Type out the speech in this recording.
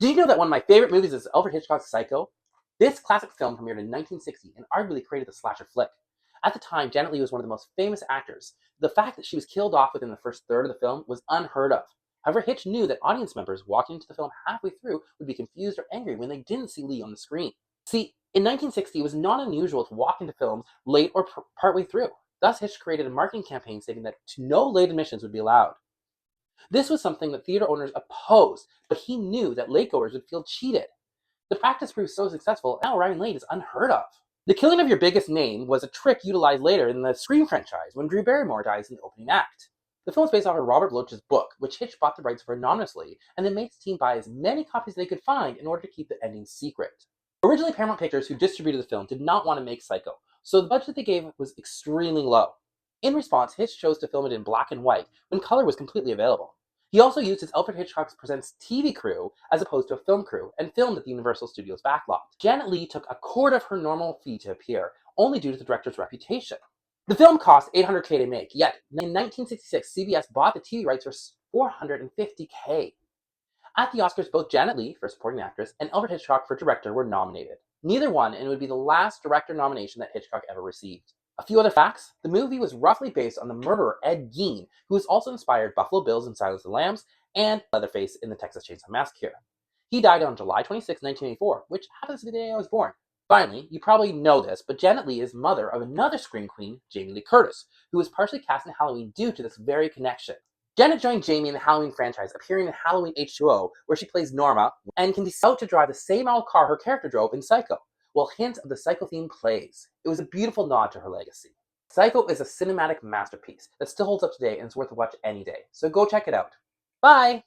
Did you know that one of my favorite movies is Alfred Hitchcock's Psycho? This classic film premiered in 1960 and arguably created the slasher flick. At the time, Janet Leigh was one of the most famous actors. The fact that she was killed off within the first third of the film was unheard of. However, Hitch knew that audience members walking into the film halfway through would be confused or angry when they didn't see Leigh on the screen. See, in 1960, it was not unusual to walk into films late or partway through. Thus, Hitch created a marketing campaign stating that no late admissions would be allowed. This was something that theater owners opposed, but he knew that lategoers would feel cheated. The practice proved so successful, now arriving late is unheard of. The killing of your biggest name was a trick utilized later in the Scream franchise when Drew Barrymore dies in the opening act. The film is based off of Robert Bloch's book, which Hitch bought the rights for anonymously, and then made his team buy as many copies as they could find in order to keep the ending secret. Originally, Paramount Pictures, who distributed the film, did not want to make Psycho, so the budget they gave was extremely low. In response, Hitch chose to film it in black and white when color was completely available. He also used his Alfred Hitchcock Presents TV crew as opposed to a film crew and filmed at the Universal Studios backlot. Janet Leigh took a quarter of her normal fee to appear, only due to the director's reputation. The film cost $800K to make, yet in 1966, CBS bought the TV rights for $450K. At the Oscars, both Janet Leigh for supporting actress and Alfred Hitchcock for director were nominated. Neither won, and it would be the last director nomination that Hitchcock ever received. A few other facts: the movie was roughly based on the murderer Ed Gein, who has also inspired Buffalo Bills in Silence of the Lambs and Leatherface in the Texas Chainsaw Massacre. He died on July 26, 1984, which happens to be the day I was born. Finally, you probably know this, but Janet Leigh is mother of another Scream queen, Jamie Lee Curtis, who was partially cast in Halloween due to this very connection. Janet joined Jamie in the Halloween franchise, appearing in Halloween H2O, where she plays Norma, and can be out to drive the same old car her character drove in Psycho. Well, hint of the Psycho theme plays. It was a beautiful nod to her legacy. Psycho is a cinematic masterpiece that still holds up today and is worth a watch any day, so go check it out. Bye!